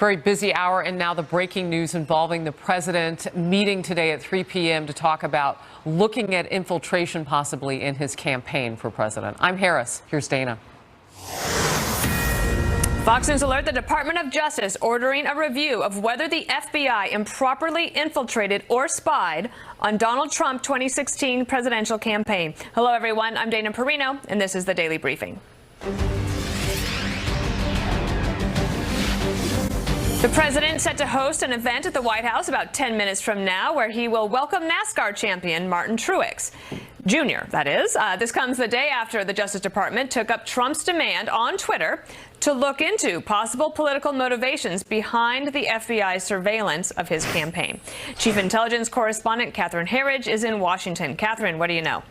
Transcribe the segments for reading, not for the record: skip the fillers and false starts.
Very busy hour, and now the breaking news involving the president meeting today at 3 p.m. to talk about looking at infiltration possibly in his campaign for president. I'm Harris. Here's Dana. Fox News alert: the Department of Justice ordering a review of whether the FBI improperly infiltrated or spied on Donald Trump 2016 presidential campaign. Hello, everyone. I'm Dana Perino, and this is the Daily Briefing. The president set to host an event at the White House about 10 minutes from now where he will welcome NASCAR champion Martin Truex Jr., that is. This comes the day after the Justice Department took up Trump's demand on Twitter to look into possible political motivations behind the FBI's surveillance of his campaign. Chief Intelligence Correspondent Catherine Herridge is in Washington. Catherine, what do you know?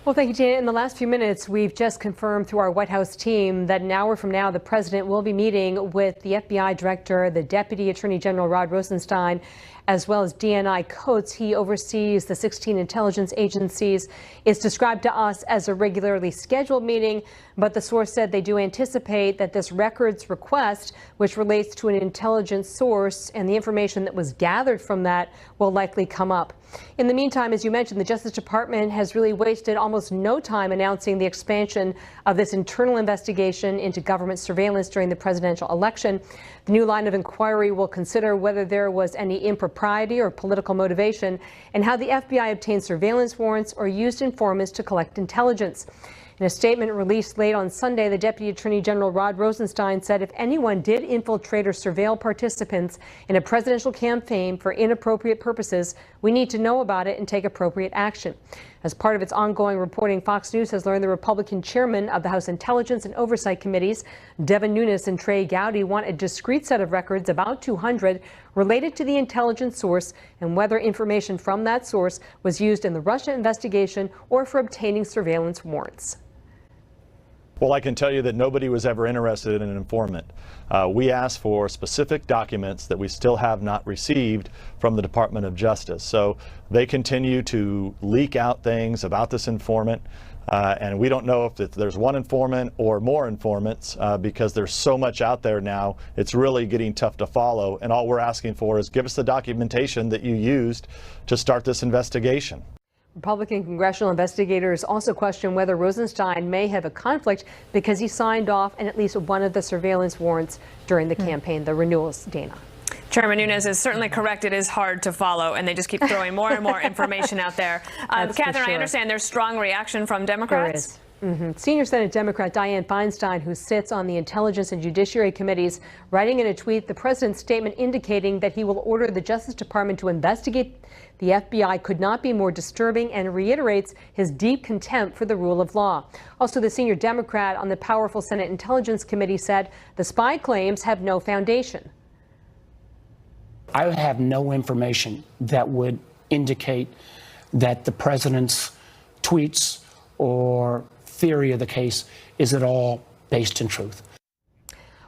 Well, thank you, Dana. In the last few minutes, we've just confirmed through our White House team that an hour from now, the president will be meeting with the FBI director, the Deputy Attorney General Rod Rosenstein, as well as DNI Coates. He oversees the 16 intelligence agencies. It's described to us as a regularly scheduled meeting, but the source said they do anticipate that this records request, which relates to an intelligence source and the information that was gathered from that, will likely come up. In the meantime, as you mentioned, the Justice Department has really wasted almost no time announcing the expansion of this internal investigation into government surveillance during the presidential election. The new line of inquiry will consider whether there was any impropriety or political motivation and how the FBI obtained surveillance warrants or used informants to collect intelligence. In a statement released late on Sunday, the Deputy Attorney General Rod Rosenstein said if anyone did infiltrate or surveil participants in a presidential campaign for inappropriate purposes, we need to know about it and take appropriate action. As part of its ongoing reporting, Fox News has learned the Republican chairman of the House Intelligence and Oversight Committees, Devin Nunes and Trey Gowdy, want a discrete set of records, about 200, related to the intelligence source and whether information from that source was used in the Russia investigation or for obtaining surveillance warrants. Well, I can tell you that nobody was ever interested in an informant. We asked for specific documents that we still have not received from the Department of Justice. So they continue to leak out things about this informant. And we don't know if there's one informant or more informants because there's so much out there now. It's really getting tough to follow. And all we're asking for is give us the documentation that you used to start this investigation. Republican congressional investigators also question whether Rosenstein may have a conflict because he signed off on at least one of the surveillance warrants during the campaign, the renewals. Dana. Chairman Nunes is certainly correct. It is hard to follow, and they just keep throwing more and more information out there. Catherine, sure. I understand there's strong reaction from Democrats. There is. Senior Senate Democrat Dianne Feinstein, who sits on the Intelligence and Judiciary Committees, writing in a tweet the president's statement indicating that he will order the Justice Department to investigate the FBI could not be more disturbing, and reiterates his deep contempt for the rule of law. Also, the senior Democrat on the powerful Senate Intelligence Committee said the spy claims have no foundation. I have no information that would indicate that the president's tweets or theory of the case is at all based in truth.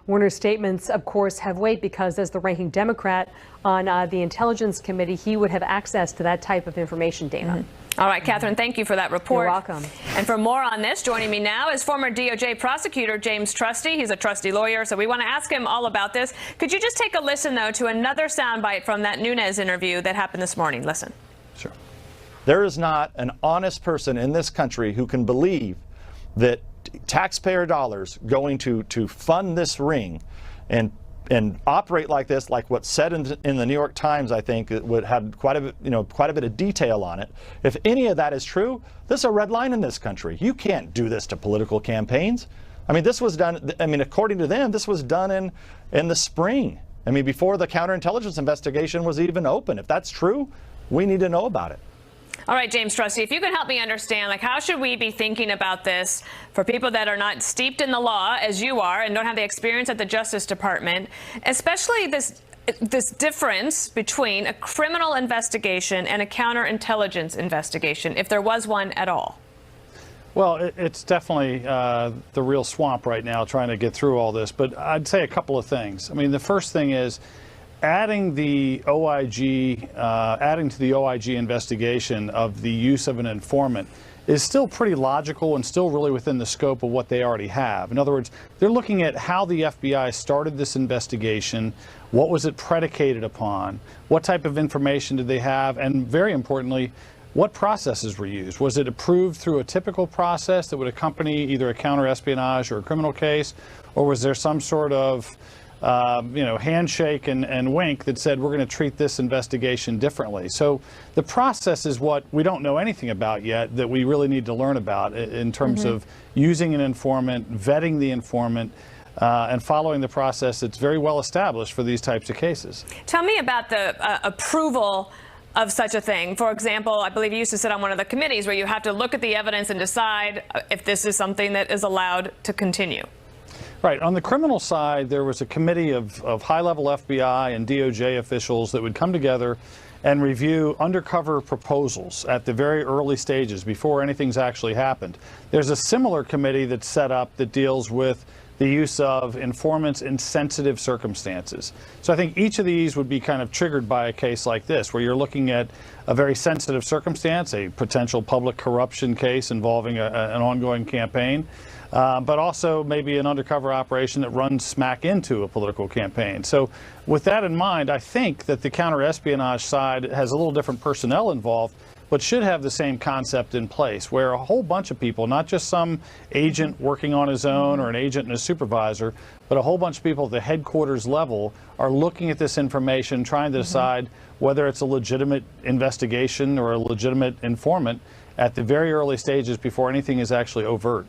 Warner's statements, of course, have weight because as the ranking Democrat on the Intelligence Committee, he would have access to that type of information, Dana. All right, Catherine, thank you for that report. You're welcome. And for more on this, joining me now is former DOJ prosecutor James Trusty. He's a trusty lawyer, so we want to ask him all about this. Could you just take a listen, though, to another soundbite from that Nunes interview that happened this morning? Listen. Sure. There is not an honest person in this country who can believe that taxpayer dollars going to fund this ring and operate like this, like what's said in the New York Times, I think it would have quite a bit of detail on it. If any of that is true, this is a red line in this country. You can't do this to political campaigns. I mean, this was done. I mean, according to them, this was done in the spring. I mean, before the counterintelligence investigation was even open. If that's true, we need to know about it. All right, James Trusty, if you can help me understand, like, how should we be thinking about this for people that are not steeped in the law as you are and don't have the experience at the Justice Department, especially this difference between a criminal investigation and a counterintelligence investigation, if there was one at all? Well, it's definitely the real swamp right now trying to get through all this. But I'd say a couple of things. I mean, the first thing is adding the OIG, adding to the OIG investigation of the use of an informant is still pretty logical and still really within the scope of what they already have. In other words, they're looking at how the FBI started this investigation, what was it predicated upon, what type of information did they have, and very importantly, what processes were used. Was it approved through a typical process that would accompany either a counter-espionage or a criminal case, or was there some sort of handshake and wink that said we're going to treat this investigation differently? So the process is what we don't know anything about yet that we really need to learn about in terms of using an informant, vetting the informant, and following the process that's very well established for these types of cases. Tell me about the approval of such a thing. For example, I believe you used to sit on one of the committees where you have to look at the evidence and decide if this is something that is allowed to continue. Right. On the criminal side, there was a committee of high-level FBI and DOJ officials that would come together and review undercover proposals at the very early stages before anything's actually happened. There's a similar committee that's set up that deals with the use of informants in sensitive circumstances. So I think each of these would be kind of triggered by a case like this, where you're looking at a very sensitive circumstance, a potential public corruption case involving an ongoing campaign, but also maybe an undercover operation that runs smack into a political campaign. So with that in mind, I think that the counter-espionage side has a little different personnel involved, but should have the same concept in place, where a whole bunch of people, not just some agent working on his own or an agent and a supervisor, but a whole bunch of people at the headquarters level are looking at this information, trying to decide whether it's a legitimate investigation or a legitimate informant at the very early stages before anything is actually overt.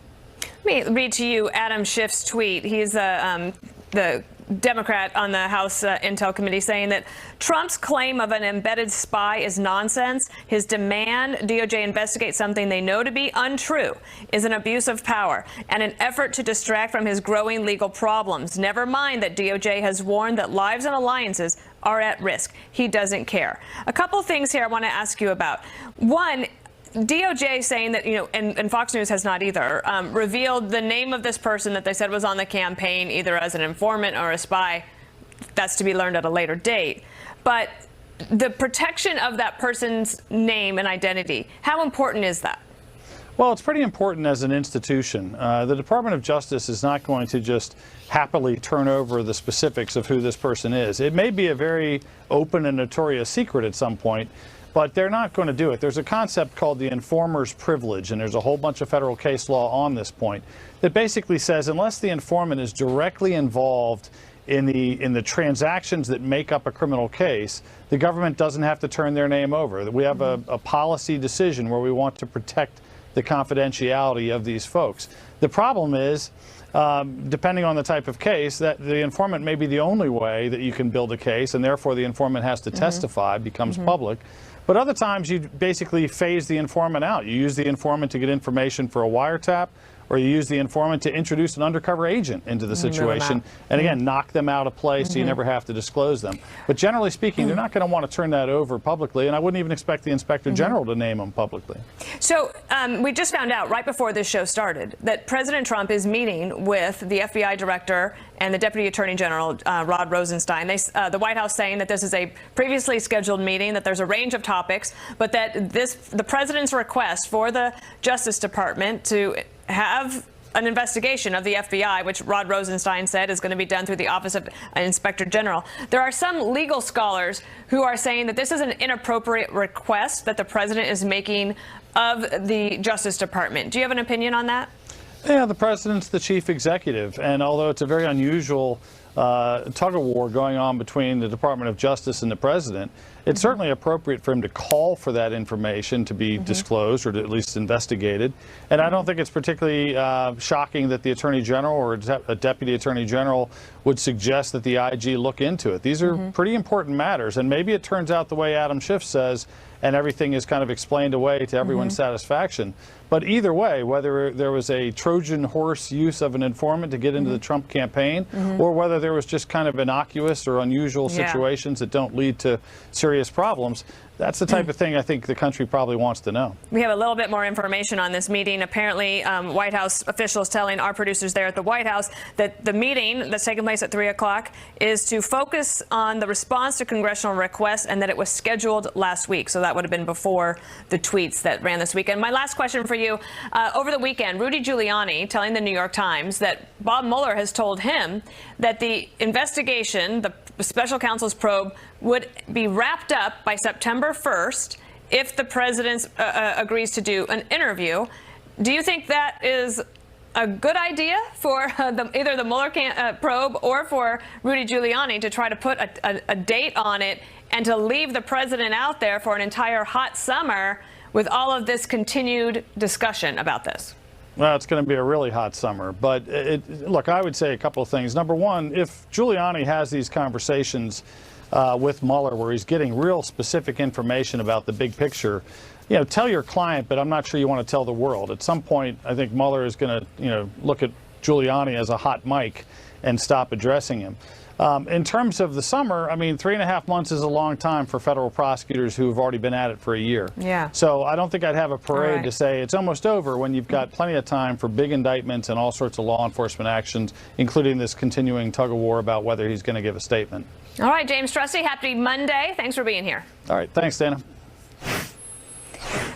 Let me read to you Adam Schiff's tweet. He's the Democrat on the House Intel Committee, saying that Trump's claim of an embedded spy is nonsense. His demand DOJ investigate something they know to be untrue is an abuse of power and an effort to distract from his growing legal problems. Never mind that DOJ has warned that lives and alliances are at risk. He doesn't care. A couple things here I want to ask you about. One, DOJ saying that, and Fox News has not either, revealed the name of this person that they said was on the campaign, either as an informant or a spy. That's to be learned at a later date. But the protection of that person's name and identity, how important is that? Well, it's pretty important as an institution. The Department of Justice is not going to just happily turn over the specifics of who this person is. It may be a very open and notorious secret at some point, but they're not going to do it. There's a concept called the informer's privilege, and there's a whole bunch of federal case law on this point that basically says unless the informant is directly involved in the transactions that make up a criminal case, the government doesn't have to turn their name over. We have a policy decision where we want to protect the confidentiality of these folks. The problem is, depending on the type of case, that the informant may be the only way that you can build a case, and therefore the informant has to testify, becomes public. But other times you basically phase the informant out. You use the informant to get information for a wiretap, or you use the informant to introduce an undercover agent into the situation and again knock them out of place so you never have to disclose them. But generally speaking, they're not going to want to turn that over publicly, and I wouldn't even expect the Inspector General to name them publicly. So we just found out right before this show started that President Trump is meeting with the FBI director and the Deputy Attorney General, Rod Rosenstein. The White House saying that this is a previously scheduled meeting, that there's a range of topics, but that the president's request for the Justice Department to have an investigation of the FBI, which Rod Rosenstein said is going to be done through the Office of Inspector General. There are some legal scholars who are saying that this is an inappropriate request that the president is making of the Justice Department. Do you have an opinion on that? Yeah, the president's the chief executive, and although it's a very unusual tug-of-war going on between the Department of Justice and the president, it's certainly appropriate for him to call for that information to be disclosed or to at least investigated. And I don't think it's particularly shocking that the Attorney General or a Deputy Attorney General would suggest that the IG look into it. These are pretty important matters, and maybe it turns out the way Adam Schiff says, and everything is kind of explained away to everyone's satisfaction. But either way, whether there was a Trojan horse use of an informant to get into the Trump campaign, or whether there was just kind of innocuous or unusual situations that don't lead to serious problems, That's the type of thing I think the country probably wants to know. We have a little bit more information on this meeting. Apparently, White House officials telling our producers there at the White House that the meeting that's taking place at 3 o'clock is to focus on the response to congressional requests, and that it was scheduled last week. So that would have been before the tweets that ran this weekend. My last question for you. Over the weekend, Rudy Giuliani telling the New York Times that Bob Mueller has told him that the investigation, the special counsel's probe, would be wrapped up by September 1st if the president agrees to do an interview. Do you think that is a good idea for either the Mueller probe or for Rudy Giuliani to try to put a date on it and to leave the president out there for an entire hot summer with all of this continued discussion about this? Well, it's going to be a really hot summer. But look, I would say a couple of things. Number one, if Giuliani has these conversations with Mueller where he's getting real specific information about the big picture, tell your client, but I'm not sure you want to tell the world. At some point, I think Mueller is going to, look at Giuliani as a hot mic and stop addressing him. In terms of the summer, I mean, 3.5 months is a long time for federal prosecutors who have already been at it for a year. Yeah. So I don't think I'd have a parade right. to say it's almost over when you've got plenty of time for big indictments and all sorts of law enforcement actions, including this continuing tug of war about whether he's going to give a statement. All right, James Trusty, happy Monday. Thanks for being here. All right. Thanks, Dana.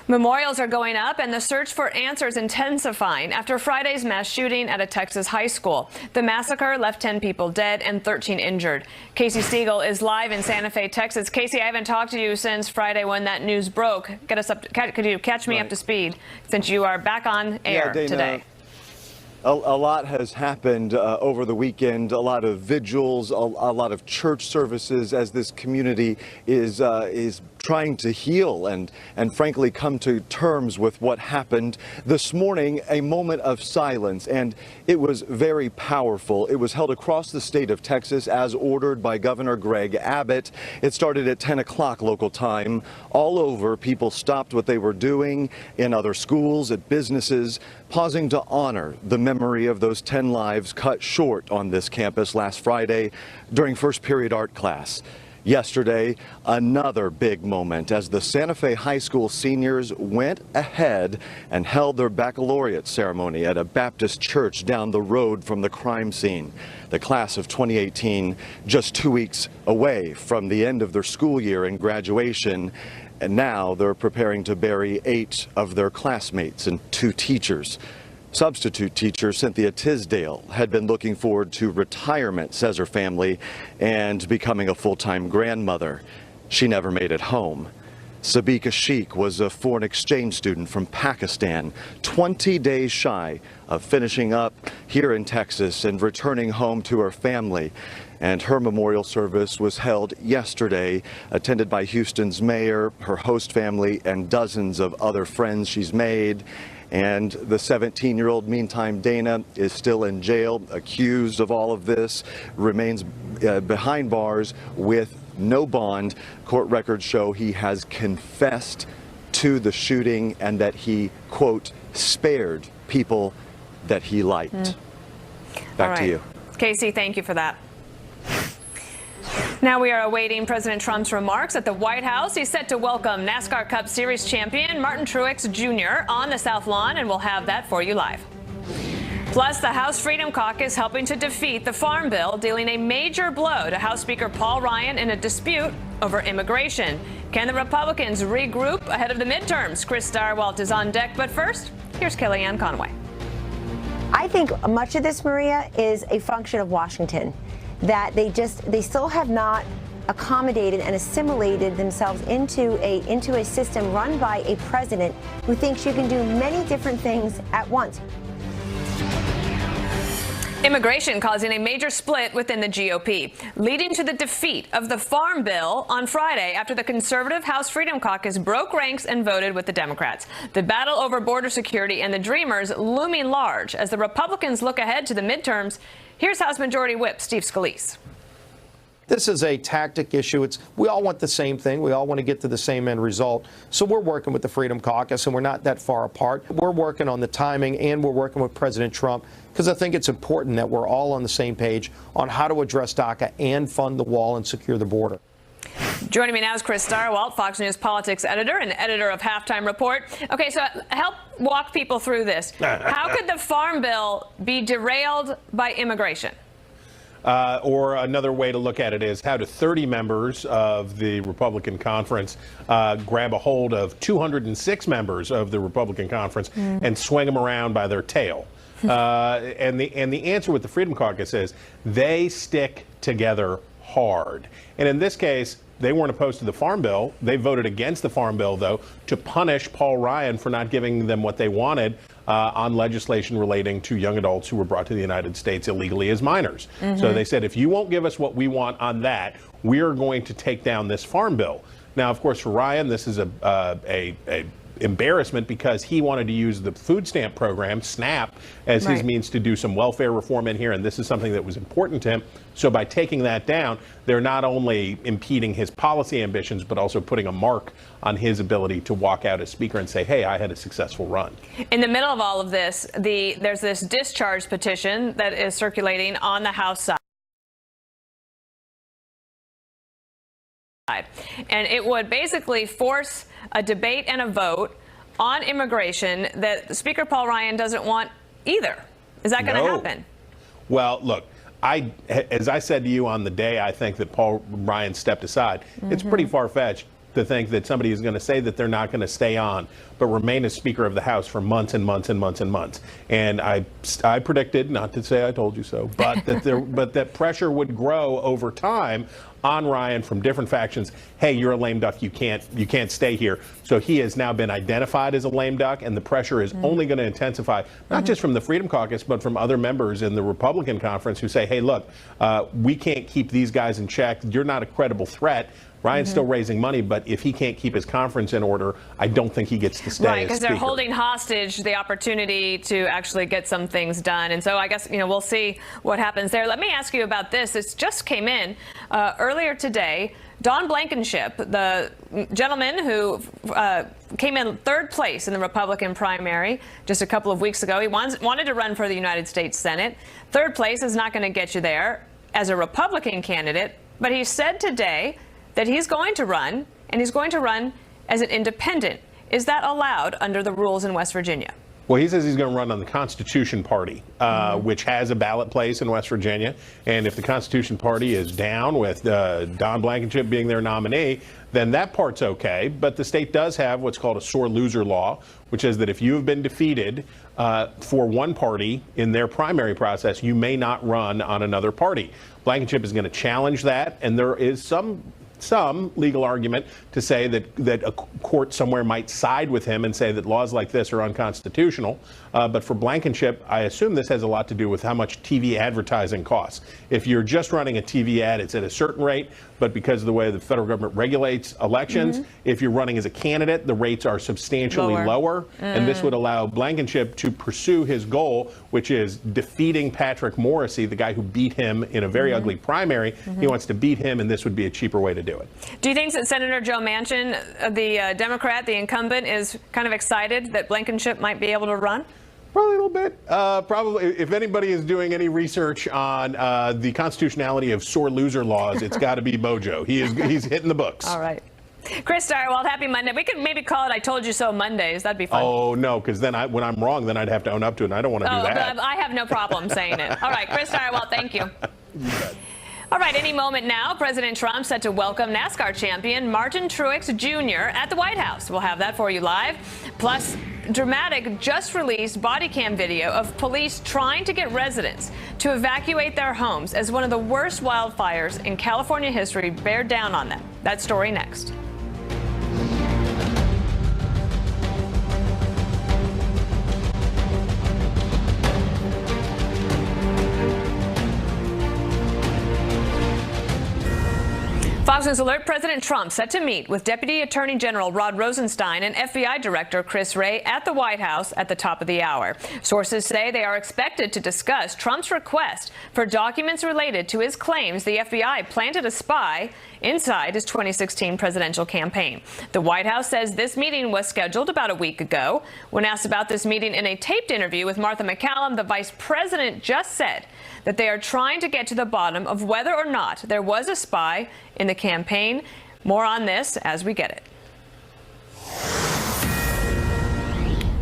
Memorials are going up and the search for answers intensifying after Friday's mass shooting at a Texas high school. The massacre left 10 people dead and 13 injured. Casey Stiegel is live in Santa Fe, Texas. Casey, I haven't talked to you since Friday when that news broke. Get us up. Could you catch me up to speed since you are back on air today? A lot has happened over the weekend, a lot of vigils, a lot of church services as this community is trying to heal and frankly come to terms with what happened. This morning, a moment of silence, and it was very powerful. It was held across the state of Texas as ordered by Governor Greg Abbott. It started at 10 o'clock local time. All over, people stopped what they were doing in other schools, at businesses, pausing to honor the memory of those 10 lives cut short on this campus last Friday during first period art class. Yesterday, another big moment as the Santa Fe High School seniors went ahead and held their baccalaureate ceremony at a Baptist church down the road from the crime scene. The class of 2018 just 2 weeks away from the end of their school year and graduation, and now they're preparing to bury 8 of their classmates and 2 teachers. Substitute teacher Cynthia Tisdale had been looking forward to retirement, says her family, and becoming a full-time grandmother. She never made it home. Sabika Sheikh was a foreign exchange student from Pakistan, 20 days shy of finishing up here in Texas and returning home to her family. And her memorial service was held yesterday, attended by Houston's mayor, her host family, and dozens of other friends she's made. And the 17-year-old, meantime, Dana, is still in jail, accused of all of this, remains behind bars with no bond. Court records show he has confessed to the shooting and that he, quote, spared people that he liked. Back to you. Casey, thank you for that. Now we are awaiting President Trump's remarks at the White House. He's set to welcome NASCAR Cup Series champion Martin Truex Jr. on the South Lawn, and we'll have that for you live. Plus, the House Freedom Caucus helping to defeat the Farm Bill, dealing a major blow to House Speaker Paul Ryan in a dispute over immigration. Can the Republicans regroup ahead of the midterms? Chris Starwalt is on deck, but first, here's Kellyanne Conway. I think much of this, Maria, is a function of Washington, that they still have not accommodated and assimilated themselves into a system run by a president who thinks you can do many different things at once. Immigration causing a major split within the GOP, leading to the defeat of the Farm Bill on Friday after the conservative House Freedom Caucus broke ranks and voted with the Democrats. The battle over border security and the Dreamers looming large as the Republicans look ahead to the midterms. Here's House Majority Whip Steve Scalise. This is a tactic issue. We all want the same thing. We all want to get to the same end result. So we're working with the Freedom Caucus, and we're not that far apart. We're working on the timing, and we're working with President Trump, because I think it's important that we're all on the same page on how to address DACA and fund the wall and secure the border. Joining me now is Chris Stirewalt, Fox News politics editor and editor of Halftime Report. Okay, so help walk people through this. How could the Farm Bill be derailed by immigration? Or another way to look at it is, how do 30 members of the Republican conference grab a hold of 206 members of the Republican conference and swing them around by their tail? And the answer with the Freedom Caucus is they stick together hard. And in this case, they weren't opposed to the Farm Bill. They voted against the Farm Bill, though, to punish Paul Ryan for not giving them what they wanted on legislation relating to young adults who were brought to the United States illegally as minors. So they said, if you won't give us what we want on that, we are going to take down this Farm Bill. Now, of course, for Ryan, this is a embarrassment because he wanted to use the food stamp program, SNAP, as his means to do some welfare reform in here, and this is something that was important to him. So by taking that down, they're not only impeding his policy ambitions, but also putting a mark on his ability to walk out as Speaker and say, hey, I had a successful run. In the middle of all of this, there's this discharge petition that is circulating on the House side. And it would basically force a debate and a vote on immigration that Speaker Paul Ryan doesn't want either. Is that going to happen? Well, look, as I said to you on the day I think that Paul Ryan stepped aside, it's pretty far-fetched to think that somebody is going to say that they're not going to stay on, but remain as Speaker of the House for months and months and months and months. And I predicted, not to say I told you so, but that pressure would grow over time on Ryan from different factions. Hey, you're a lame duck. You can't stay here. So he has now been identified as a lame duck, and the pressure is only going to intensify, not just from the Freedom Caucus, but from other members in the Republican conference who say, hey, look, we can't keep these guys in check. You're not a credible threat. Ryan's still raising money, but if he can't keep his conference in order, I don't think he gets to stay. Right, because they're holding hostage the opportunity to actually get some things done. And so I guess, we'll see what happens there. Let me ask you about this. This just came in earlier today. Don Blankenship, the gentleman who came in third place in the Republican primary just a couple of weeks ago, he wanted to run for the United States Senate. Third place is not going to get you there as a Republican candidate, but he said today that he's going to run, and he's going to run as an independent. Is that allowed under the rules in West Virginia? Well, he says he's going to run on the Constitution Party, which has a ballot place in West Virginia. And if the Constitution Party is down with Don Blankenship being their nominee, then that part's okay. But the state does have what's called a sore loser law, which is that if you have been defeated for one party in their primary process, you may not run on another party. Blankenship is going to challenge that, and there is some legal argument to say that a court somewhere might side with him and say that laws like this are unconstitutional. But for Blankenship, I assume this has a lot to do with how much TV advertising costs. If you're just running a TV ad, it's at a certain rate, but because of the way the federal government regulates elections, if you're running as a candidate, the rates are substantially lower. And this would allow Blankenship to pursue his goal, which is defeating Patrick Morrisey, the guy who beat him in a very ugly primary. He wants to beat him, and this would be a cheaper way to do it. Do you think that Senator Joe Manchin, the Democrat, the incumbent, is kind of excited that Blankenship might be able to run? Probably a little bit. Probably, if anybody is doing any research on the constitutionality of sore loser laws, it's got to be Mojo. He's hitting the books. All right. Chris Stirewalt, happy Monday. We could maybe call it I Told You So Mondays. That'd be fun. Oh, no, because then when I'm wrong, then I'd have to own up to it, and I don't want to do that. I have no problem saying it. All right, Chris Stirewalt, thank you. All right, any moment now, President Trump set to welcome NASCAR champion Martin Truex Jr. at the White House. We'll have that for you live. Plus, dramatic, just-released body cam video of police trying to get residents to evacuate their homes as one of the worst wildfires in California history bear down on them. That story next. Fox News Alert, President Trump set to meet with Deputy Attorney General Rod Rosenstein and FBI Director Chris Wray at the White House at the top of the hour. Sources say they are expected to discuss Trump's request for documents related to his claims the FBI planted a spy inside his 2016 presidential campaign. The White House says this meeting was scheduled about a week ago. When asked about this meeting in a taped interview with Martha MacCallum, the vice president just said that they are trying to get to the bottom of whether or not there was a spy in the campaign. More on this as we get it.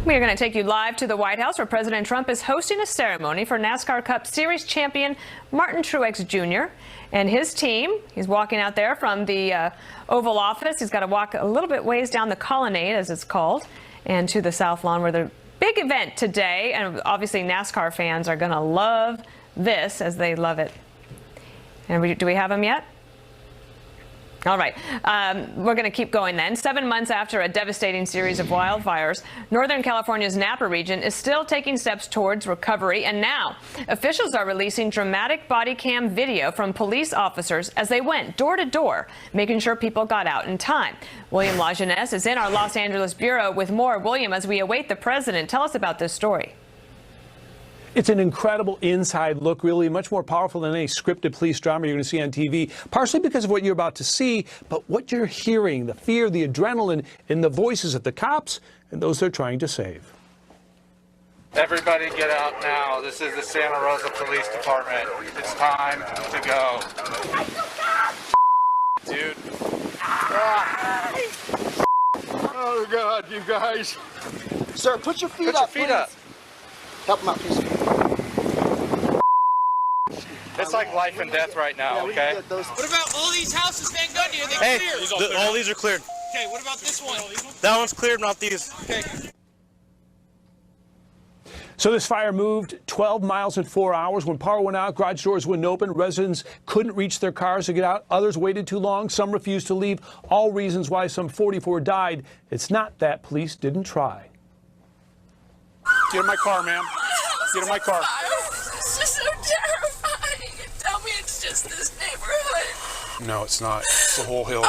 We are going to take you live to the White House, where President Trump is hosting a ceremony for NASCAR Cup Series champion Martin Truex Jr. and his team. He's walking out there from the Oval Office. He's got to walk a little bit ways down the colonnade, as it's called, and to the South Lawn, where the big event today. And obviously NASCAR fans are going to love this as they love it. And do we have him yet? All right, we're going to keep going then. 7 months after a devastating series of wildfires, Northern California's Napa region is still taking steps towards recovery. And now officials are releasing dramatic body cam video from police officers as they went door to door, making sure people got out in time. William Lajeunesse is in our Los Angeles bureau with more. William, as we await the president, tell us about this story. It's an incredible inside look, really, much more powerful than any scripted police drama you're going to see on TV, partially because of what you're about to see, but what you're hearing, the fear, the adrenaline in the voices of the cops and those they're trying to save. Everybody get out now. This is the Santa Rosa Police Department. It's time to go. Dude. Oh, God, you guys. Sir, put your feet up, please. Help him out, please. It's like life and death right now, okay? What about all these houses, Van Gundy? Are they clear? All these are cleared. Okay, what about this one? That one's cleared, not these. Okay. So this fire moved 12 miles in 4 hours. When power went out, garage doors wouldn't open. Residents couldn't reach their cars to get out. Others waited too long. Some refused to leave. All reasons why some 44 died. It's not that police didn't try. Get in my car, ma'am. Get in my car. It's just so terrifying. Tell me it's just this neighborhood. No, it's not. It's the whole hills.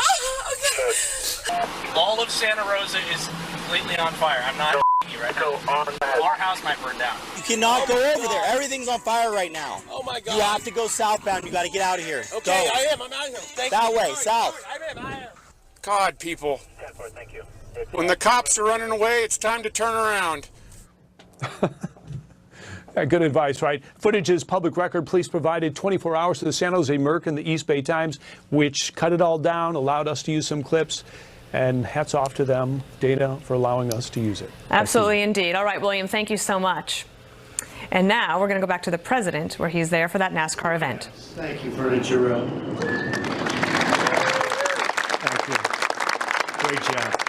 Okay. All of Santa Rosa is completely on fire. I'm not you right now. Our house might burn down. You cannot go over there. Everything's on fire right now. Oh my God. You have to go southbound. You got to get out of here. Okay, go. I am. I'm out here. Thank that you. way, south. I am. God, people. Thank you. When the cops are running away, it's time to turn around. Good advice, right? Footage is public record. Police provided 24 hours to the San Jose Merc and the East Bay Times, which cut it all down, allowed us to use some clips. And hats off to them, Dana, for allowing us to use it. Absolutely, indeed. All right, William, thank you so much. And now we're going to go back to the president, where he's there for that NASCAR event. Thank you, Furniture Row. Thank you. Great job.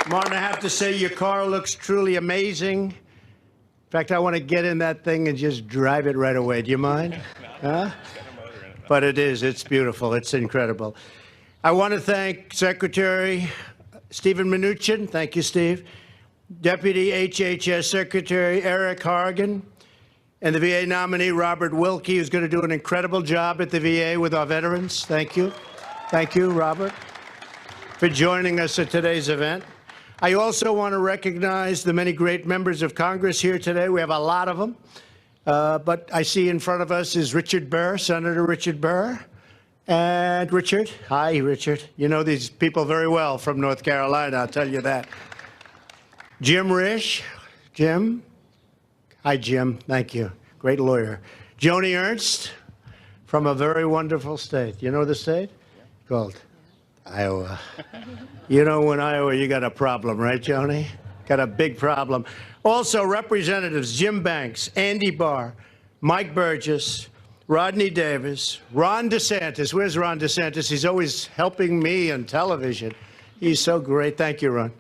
Martin, I have to say your car looks truly amazing. In fact, I want to get in that thing and just drive it right away. Do you mind? Huh? But it is. It's beautiful. It's incredible. I want to thank Secretary Stephen Mnuchin. Thank you, Steve. Deputy HHS Secretary Eric Hargan, and the VA nominee Robert Wilkie, who's going to do an incredible job at the VA with our veterans. Thank you. Thank you, Robert, for joining us at today's event. I also want to recognize the many great members of Congress here today. We have a lot of them. But I see in front of us is Richard Burr, Senator Richard Burr. And Richard, hi, Richard. You know these people very well from North Carolina, I'll tell you that. Jim Risch, Jim. Hi, Jim, thank you. Great lawyer. Joni Ernst, from a very wonderful state. You know the state? Called Iowa. You know, when Iowa, you got a problem, right, Joni? Got a big problem. Also, Representatives Jim Banks, Andy Barr, Mike Burgess, Rodney Davis, Ron DeSantis. Where's Ron DeSantis? He's always helping me on television. He's so great. Thank you, Ron.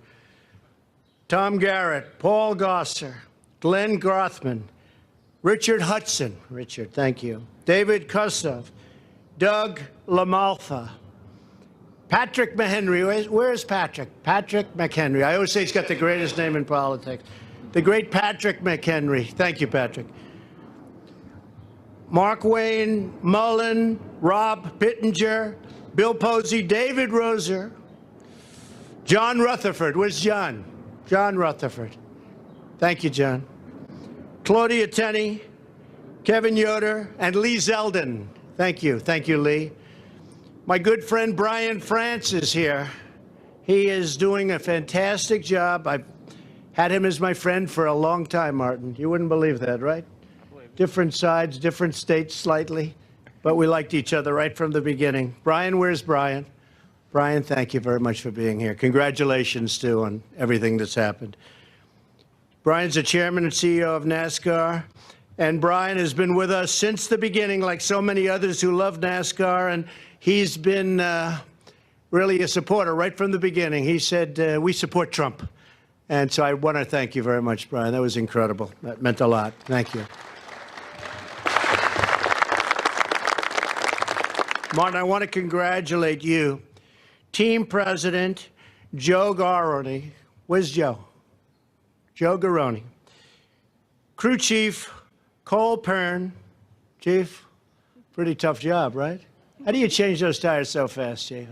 Tom Garrett, Paul Gosser, Glenn Grothman, Richard Hudson. Richard, thank you. David Kosov, Doug LaMalfa, Patrick McHenry. Where's Patrick? Patrick McHenry. I always say he's got the greatest name in politics. The great Patrick McHenry. Thank you, Patrick. Mark Wayne, Mullen, Rob Pittenger, Bill Posey, David Roser, John Rutherford. Where's John? John Rutherford. Thank you, John. Claudia Tenney, Kevin Yoder, and Lee Zeldin. Thank you. Thank you, Lee. My good friend Brian France is here. He is doing a fantastic job. I've had him as my friend for a long time, Martin. You wouldn't believe that, right? Different sides, different states slightly, but we liked each other right from the beginning. Brian, where's Brian? Brian, thank you very much for being here. Congratulations, too, on everything that's happened. Brian's the chairman and CEO of NASCAR, and Brian has been with us since the beginning, like so many others who love NASCAR, and he's been really a supporter right from the beginning. He said, we support Trump. And so I want to thank you very much, Brian. That was incredible. That meant a lot. Thank you. Martin, I want to congratulate you. Team President Joe Garone. Where's Joe? Joe Garone. Crew Chief Cole Pearn. Chief, pretty tough job, right? How do you change those tires so fast, Chief?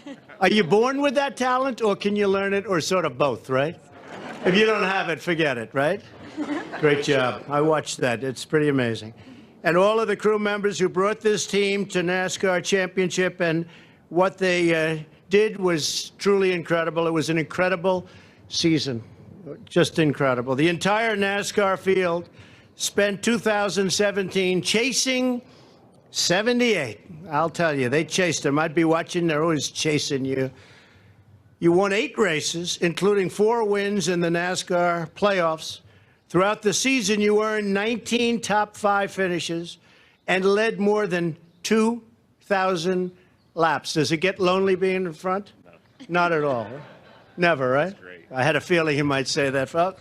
Huh? Are you born with that talent, or can you learn it, or sort of both, right? If you don't have it, forget it, right? Great job. I watched that. It's pretty amazing. And all of the crew members who brought this team to NASCAR Championship, and what they did was truly incredible. It was an incredible season, just incredible. The entire NASCAR field spent 2017 chasing 78. I'll tell you, they chased them. I'd be watching. They're always chasing you. You won 8 races, including 4 wins in the NASCAR playoffs. Throughout the season, you earned 19 top 5 finishes and led more than 2,000 laps. Does it get lonely being in front? No. Not at all. Never, right? I had a feeling he might say that, folks.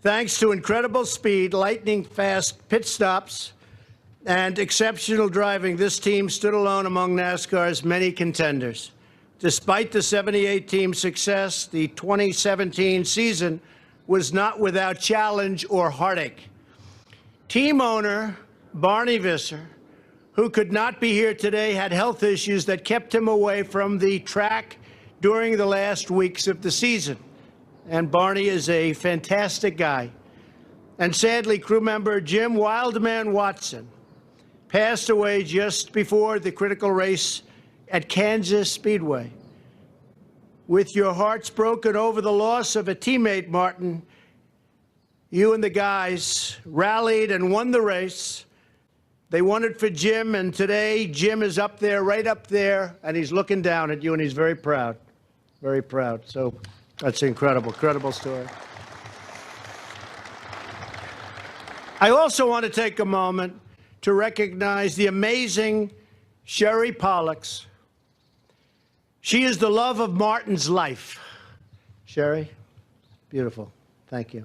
Thanks to incredible speed, lightning-fast pit stops, and exceptional driving, this team stood alone among NASCAR's many contenders. Despite the 78 team success, the 2017 season was not without challenge or heartache. Team owner Barney Visser, who could not be here today, had health issues that kept him away from the track during the last weeks of the season. And Barney is a fantastic guy. And sadly, crew member Jim Wildman Watson passed away just before the critical race at Kansas Speedway. With your hearts broken over the loss of a teammate, Martin, you and the guys rallied and won the race. They won it for Jim, and today Jim is up there, right up there, and he's looking down at you, and he's very proud, very proud. So that's incredible, incredible story. I also want to take a moment to recognize the amazing Sherry Pollux. She is the love of Martin's life. Sherry, beautiful. Thank you.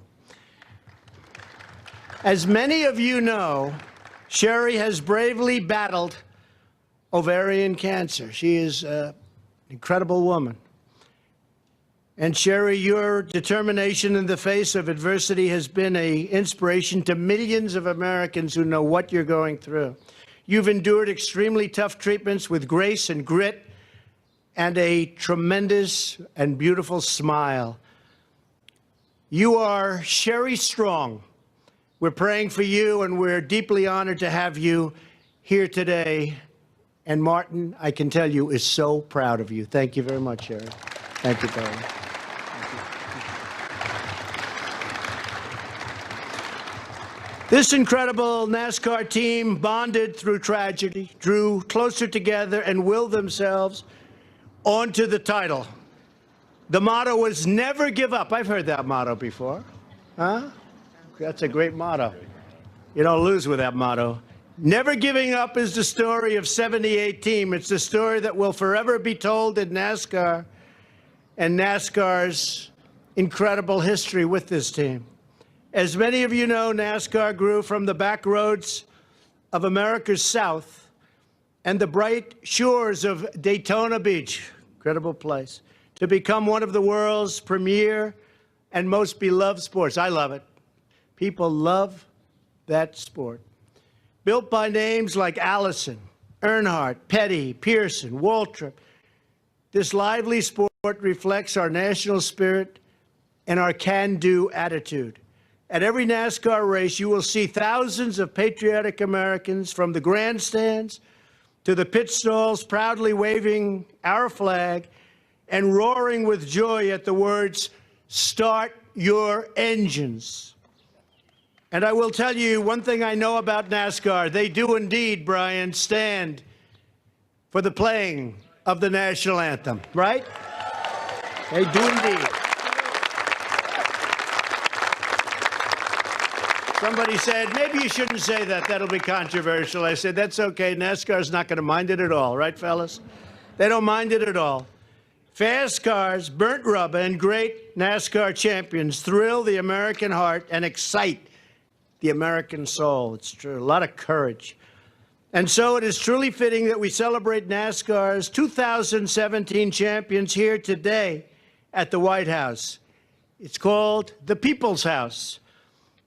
As many of you know, Sherry has bravely battled ovarian cancer. She is an incredible woman. And Sherry, your determination in the face of adversity has been an inspiration to millions of Americans who know what you're going through. You've endured extremely tough treatments with grace and grit and a tremendous and beautiful smile. You are Sherry Strong. We're praying for you, and we're deeply honored to have you here today. And Martin, I can tell you, is so proud of you. Thank you very much, Sherry. Thank you, Barry. This incredible NASCAR team bonded through tragedy, drew closer together, and willed themselves onto the title. The motto was never give up. I've heard that motto before. Huh? That's a great motto. You don't lose with that motto. Never giving up is the story of 78 team. It's the story that will forever be told in NASCAR and NASCAR's incredible history with this team. As many of you know, NASCAR grew from the back roads of America's South and the bright shores of Daytona Beach, incredible place, to become one of the world's premier and most beloved sports. I love it. People love that sport. Built by names like Allison, Earnhardt, Petty, Pearson, Waltrip, this lively sport reflects our national spirit and our can-do attitude. At every NASCAR race, you will see thousands of patriotic Americans from the grandstands to the pit stalls proudly waving our flag and roaring with joy at the words, "Start your engines." And I will tell you one thing I know about NASCAR. They do indeed, Brian, stand for the playing of the national anthem, right? They do indeed. Somebody said, maybe you shouldn't say that. That'll be controversial. I said, that's okay. NASCAR's not going to mind it at all, right, fellas? They don't mind it at all. Fast cars, burnt rubber, and great NASCAR champions thrill the American heart and excite the American soul. It's true. A lot of courage. And so it is truly fitting that we celebrate NASCAR's 2017 champions here today at the White House. It's called the People's House.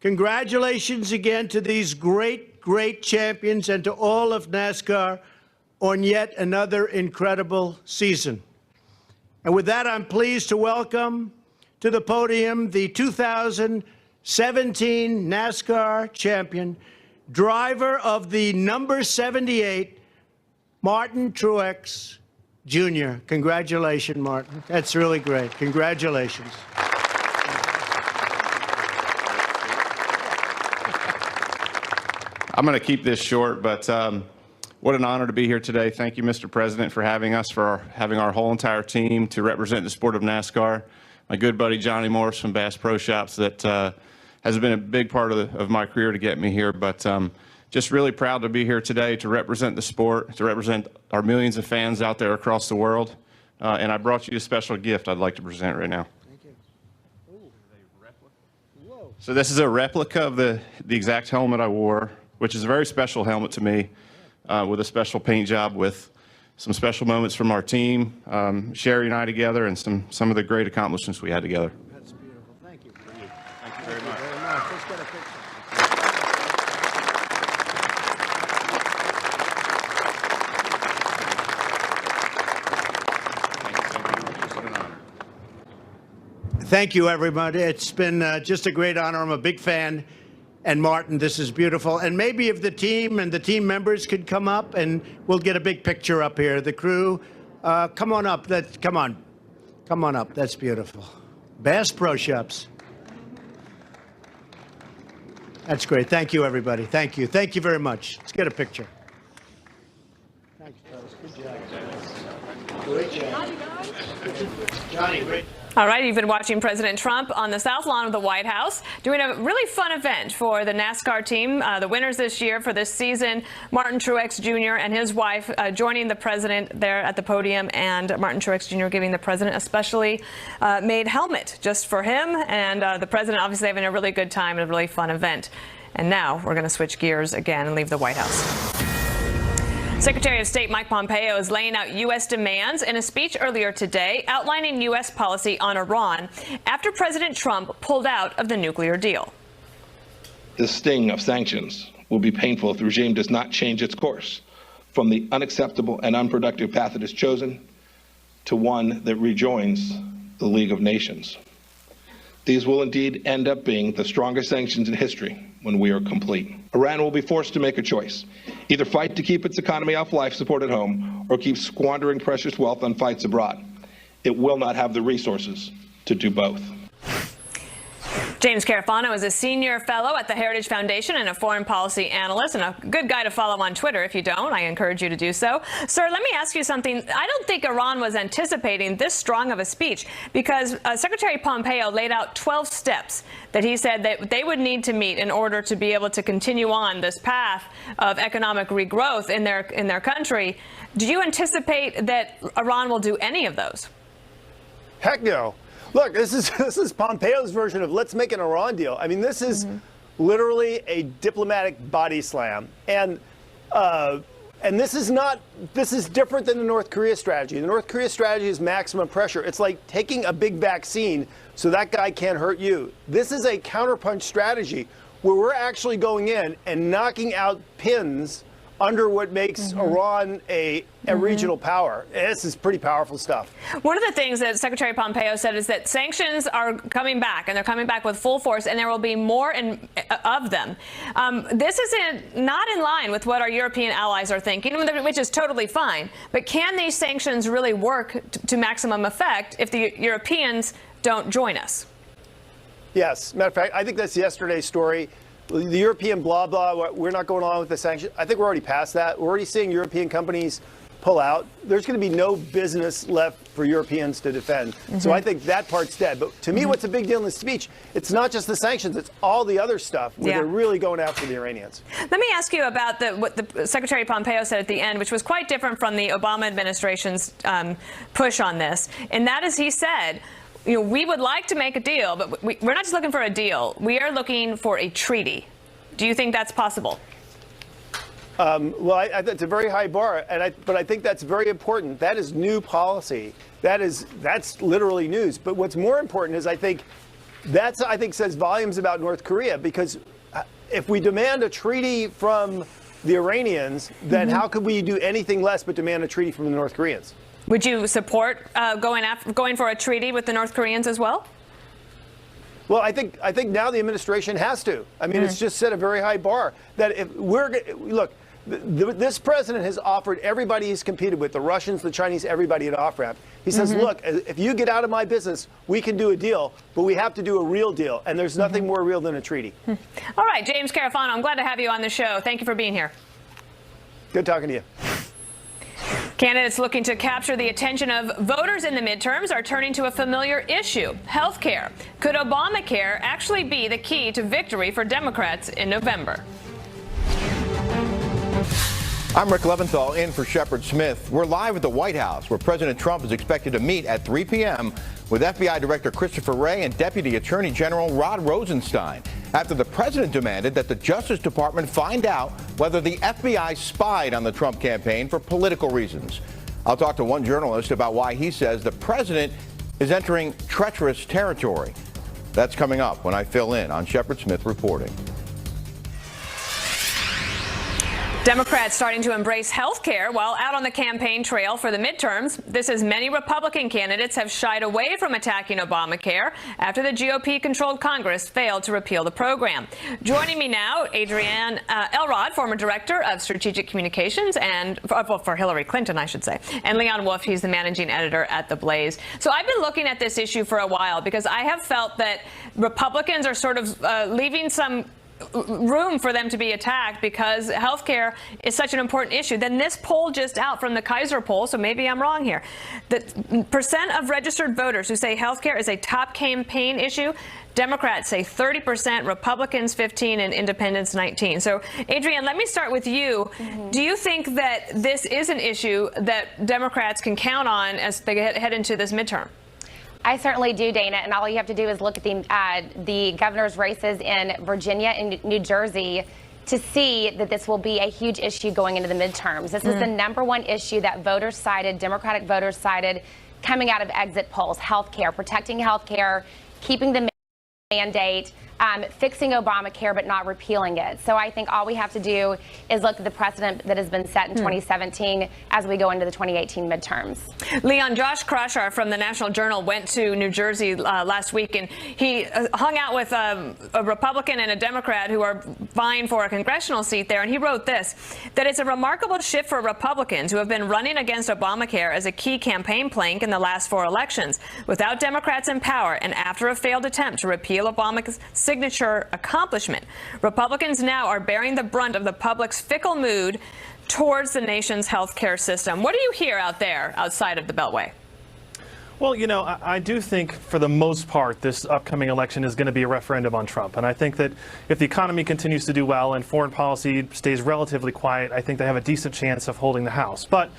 Congratulations again to these great, great champions and to all of NASCAR on yet another incredible season. And with that, I'm pleased to welcome to the podium the 2017 NASCAR champion, driver of the number 78, Martin Truex Jr. Congratulations, Martin. That's really great. Congratulations. I'm going to keep this short, but what an honor to be here today. Thank you, Mr. President, for having us, having our whole entire team to represent the sport of NASCAR. My good buddy Johnny Morris from Bass Pro Shops that has been a big part of my career to get me here, but just really proud to be here today to represent the sport, to represent our millions of fans out there across the world. And I brought you a special gift I'd like to present right now. Thank you. Ooh. Whoa. So this is a replica of the exact helmet I wore, which is a very special helmet to me, with a special paint job, with some special moments from our team, Sherry and I together, and some of the great accomplishments we had together. That's beautiful. Thank you. Thank you very much. Let's get a picture. Thank you, everybody. It's been just a great honor. I'm a big fan. And Martin, this is beautiful. And maybe if the team and the team members could come up and we'll get a big picture up here. The crew, come on up. Come on up. That's beautiful. Bass Pro Shops. That's great. Thank you, everybody. Thank you. Thank you very much. Let's get a picture. Thanks, fellas. Good job. Great job. Johnny, great. All right, you've been watching President Trump on the South Lawn of the White House doing a really fun event for the NASCAR team. The winners this year for this season, Martin Truex Jr. and his wife joining the president there at the podium, and Martin Truex Jr. giving the president a specially made helmet just for him, and the president obviously having a really good time and a really fun event. And now we're going to switch gears again and leave the White House. Secretary of State Mike Pompeo is laying out U.S. demands in a speech earlier today outlining U.S. policy on Iran after President Trump pulled out of the nuclear deal. The sting of sanctions will be painful if the regime does not change its course from the unacceptable and unproductive path it has chosen to one that rejoins the League of Nations. These will indeed end up being the strongest sanctions in history when we are complete. Iran will be forced to make a choice. Either fight to keep its economy off life support at home or keep squandering precious wealth on fights abroad. It will not have the resources to do both. James Carafano is a senior fellow at the Heritage Foundation and a foreign policy analyst, and a good guy to follow on Twitter. If you don't, I encourage you to do so. Sir, let me ask you something. I don't think Iran was anticipating this strong of a speech, because Secretary Pompeo laid out 12 steps that he said that they would need to meet in order to be able to continue on this path of economic regrowth in their country. Do you anticipate that Iran will do any of those? Heck no. Look, this is Pompeo's version of let's make an Iran deal. I mean, this is literally a diplomatic body slam, and this is different than the North Korea strategy. The North Korea strategy is maximum pressure. It's like taking a big vaccine so that guy can't hurt you. This is a counterpunch strategy where we're actually going in and knocking out pins under what makes Iran a regional power. This is pretty powerful stuff. One of the things that Secretary Pompeo said is that sanctions are coming back, and they're coming back with full force, and there will be more of them. This is not in line with what our European allies are thinking, which is totally fine. But can these sanctions really work to maximum effect if the Europeans don't join us? Yes. Matter of fact, I think that's yesterday's story. The European blah, blah, we're not going on with the sanctions. I think we're already past that. We're already seeing European companies pull out, there's going to be no business left for Europeans to defend. So I think that part's dead. But to me, what's a big deal in the speech, it's not just the sanctions, it's all the other stuff where they're really going after the Iranians. Let me ask you about what the Secretary Pompeo said at the end, which was quite different from the Obama administration's push on this. And that is, he said, you know, we would like to make a deal, but we're not just looking for a deal. We are looking for a treaty. Do you think that's possible? Well, that's a very high bar, but I think that's very important. That is new policy. That's literally news. But what's more important is I think says volumes about North Korea, because if we demand a treaty from the Iranians, then how could we do anything less but demand a treaty from the North Koreans? Would you support going for a treaty with the North Koreans as well? Well, I think now the administration has to. I mean, it's just set a very high bar that if look. This president has offered everybody he's competed with, the Russians, the Chinese, everybody at off-ramp. He says, look, if you get out of my business, we can do a deal, but we have to do a real deal. And there's nothing more real than a treaty. All right, James Carafano, I'm glad to have you on the show. Thank you for being here. Good talking to you. Candidates looking to capture the attention of voters in the midterms are turning to a familiar issue, health care. Could Obamacare actually be the key to victory for Democrats in November? I'm Rick Leventhal in for Shepard Smith. We're live at the White House, where President Trump is expected to meet at 3 p.m. with FBI Director Christopher Wray and Deputy Attorney General Rod Rosenstein, after the president demanded that the Justice Department find out whether the FBI spied on the Trump campaign for political reasons. I'll talk to one journalist about why he says the president is entering treacherous territory. That's coming up when I fill in on Shepard Smith reporting. Democrats starting to embrace health care while out on the campaign trail for the midterms. This as many Republican candidates have shied away from attacking Obamacare after the GOP-controlled Congress failed to repeal the program. Joining me now, Adrienne Elrod, former director of strategic communications and for Hillary Clinton, I should say, and Leon Wolf, he's the managing editor at The Blaze. So I've been looking at this issue for a while because I have felt that Republicans are sort of leaving some room for them to be attacked because healthcare is such an important issue. Then this poll just out from the Kaiser poll, so maybe I'm wrong here, the percent of registered voters who say healthcare is a top campaign issue, Democrats say 30%, Republicans 15%, and Independents 19%. So, Adrienne, let me start with you. Do you think that this is an issue that Democrats can count on as they head into this midterm? I certainly do, Dana, and all you have to do is look at the governor's races in Virginia and New Jersey to see that this will be a huge issue going into the midterms. This is the #1 issue that voters cited, Democratic voters cited, coming out of exit polls: health care, protecting health care, keeping the mandate, fixing Obamacare but not repealing it. So I think all we have to do is look at the precedent that has been set in 2017 as we go into the 2018 midterms. Leon, Josh Krashar from the National Journal went to New Jersey last week, and he hung out with a Republican and a Democrat who are vying for a congressional seat there, and he wrote this, that it's a remarkable shift for Republicans who have been running against Obamacare as a key campaign plank in the last 4 elections. Without Democrats in power and after a failed attempt to repeal Obama's signature accomplishment, Republicans now are bearing the brunt of the public's fickle mood towards the nation's health care system. What do you hear out there outside of the Beltway? Well, you know, I do think for the most part this upcoming election is going to be a referendum on Trump. And I think that if the economy continues to do well and foreign policy stays relatively quiet, I think they have a decent chance of holding the House. But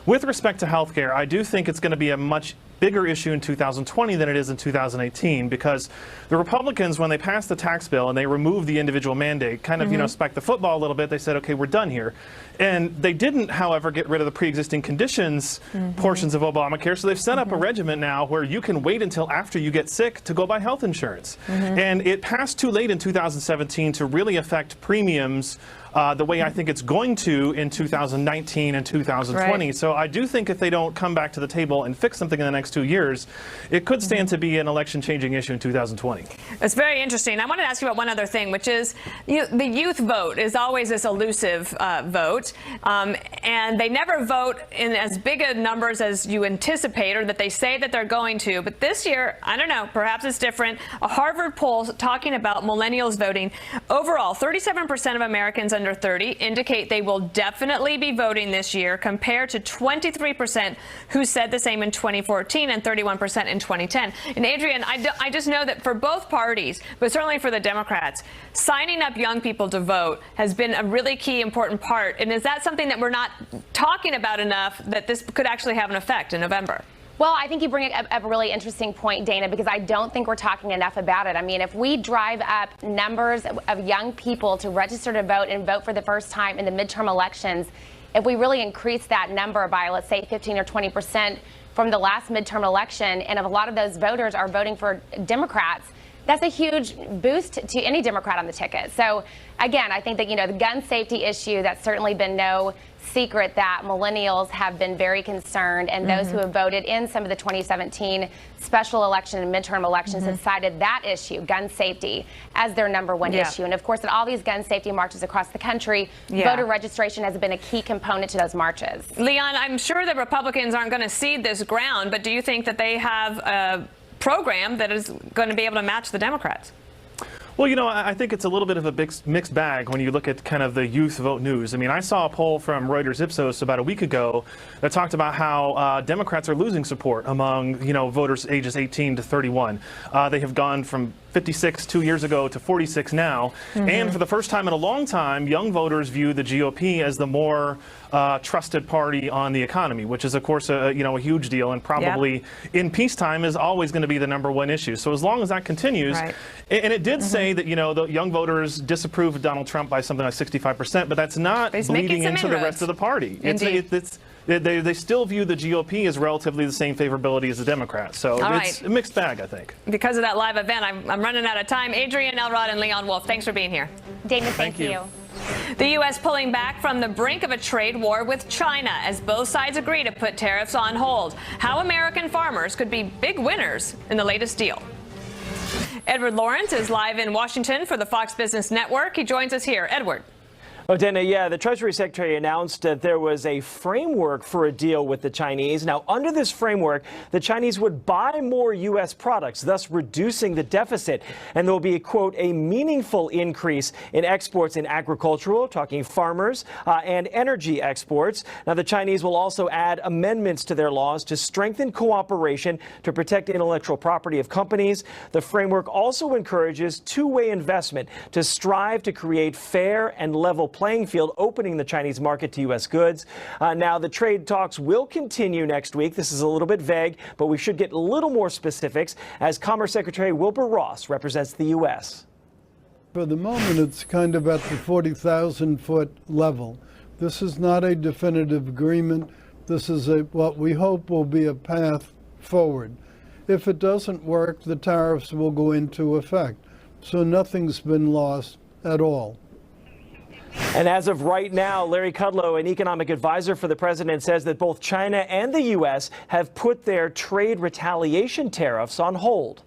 with respect to health care, I do think it's going to be a much bigger issue in 2020 than it is in 2018, because the Republicans, when they passed the tax bill and they removed the individual mandate, kind of, you know, spiked the football a little bit. They said, okay, we're done here. And they didn't, however, get rid of the pre-existing conditions portions of Obamacare. So they've set up a regimen now where you can wait until after you get sick to go buy health insurance. And it passed too late in 2017 to really affect premiums the way I think it's going to in 2019 and 2020. Right. So I do think if they don't come back to the table and fix something in the next 2 years, it could stand to be an election-changing issue in 2020. It's very interesting. I wanted to ask you about one other thing, which is the youth vote is always this elusive vote, and they never vote in as big a numbers as you anticipate or that they say that they're going to. But this year, I don't know, perhaps it's different. A Harvard poll talking about millennials voting. Overall, 37% of Americans under 30 indicate they will definitely be voting this year, compared to 23% who said the same in 2014 and 31% in 2010. And Adrian, I just know that for both parties, but certainly for the Democrats, signing up young people to vote has been a really key, important part. And is that something that we're not talking about enough, that this could actually have an effect in November? Well, I think you bring up a really interesting point, Dana, because I don't think we're talking enough about it. I mean, if we drive up numbers of young people to register to vote and vote for the first time in the midterm elections, if we really increase that number by, let's say, 15 or 20% from the last midterm election, and if a lot of those voters are voting for Democrats, that's a huge boost to any Democrat on the ticket. So, again, I think that, the gun safety issue, that's certainly been no secret that millennials have been very concerned, and those who have voted in some of the 2017 special election and midterm elections have cited that issue, gun safety, as their number one issue. And of course, at all these gun safety marches across the country, voter registration has been a key component to those marches. Leon, I'm sure the Republicans aren't going to cede this ground, but do you think that they have a program that is going to be able to match the Democrats? Well, I think it's a little bit of a mixed bag when you look at kind of the youth vote news. I mean, I saw a poll from Reuters Ipsos about a week ago that talked about how Democrats are losing support among, voters ages 18 to 31. They have gone from 56 2 years ago to 46 now. And for the first time in a long time, young voters view the GOP as the more trusted party on the economy, which is, of course, a huge deal, and probably in peacetime is always going to be the number one issue. So as long as that continues, and it did say that, the young voters disapprove of Donald Trump by something like 65%, but that's not bleeding into the rest of the party. They still view the GOP as relatively the same favorability as the Democrats. So it's a mixed bag, I think. Because of that live event, I'm running out of time. Adrian Elrod and Leon Wolf, thanks for being here. Dana, thank you. The U.S. pulling back from the brink of a trade war with China as both sides agree to put tariffs on hold. How American farmers could be big winners in the latest deal. Edward Lawrence is live in Washington for the Fox Business Network. He joins us here. Edward. Oh, Dana, the Treasury Secretary announced that there was a framework for a deal with the Chinese. Now, under this framework, the Chinese would buy more U.S. products, thus reducing the deficit. And there will be, quote, a meaningful increase in exports in agricultural, talking farmers, and energy exports. Now, the Chinese will also add amendments to their laws to strengthen cooperation to protect intellectual property of companies. The framework also encourages two-way investment to strive to create fair and level playing field, opening the Chinese market to U.S. goods. Now, the trade talks will continue next week. This is a little bit vague, but we should get a little more specifics as Commerce Secretary Wilbur Ross represents the U.S. For the moment, it's kind of at the 40,000-foot level. This is not a definitive agreement. This is what we hope will be a path forward. If it doesn't work, the tariffs will go into effect. So nothing's been lost at all. And as of right now, Larry Kudlow, an economic advisor for the president, says that both China and the U.S. have put their trade retaliation tariffs on hold.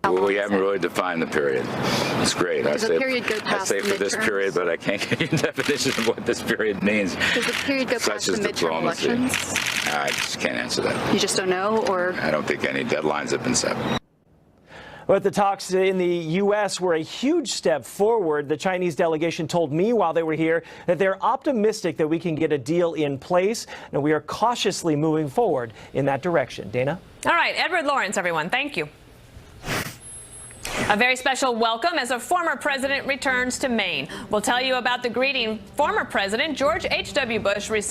Well, we haven't really defined the period. It's great. Does the period go past I say for this period, but I can't give you a definition of what this period means. Does the period go past the midterm elections? I just can't answer that. You just don't know, or? I don't think any deadlines have been set. But the talks in the U.S. were a huge step forward. The Chinese delegation told me while they were here that they're optimistic that we can get a deal in place, and we are cautiously moving forward in that direction. Dana? All right, Edward Lawrence, everyone. Thank you. A very special welcome as a former president returns to Maine. We'll tell you about the greeting former President George H.W. Bush received.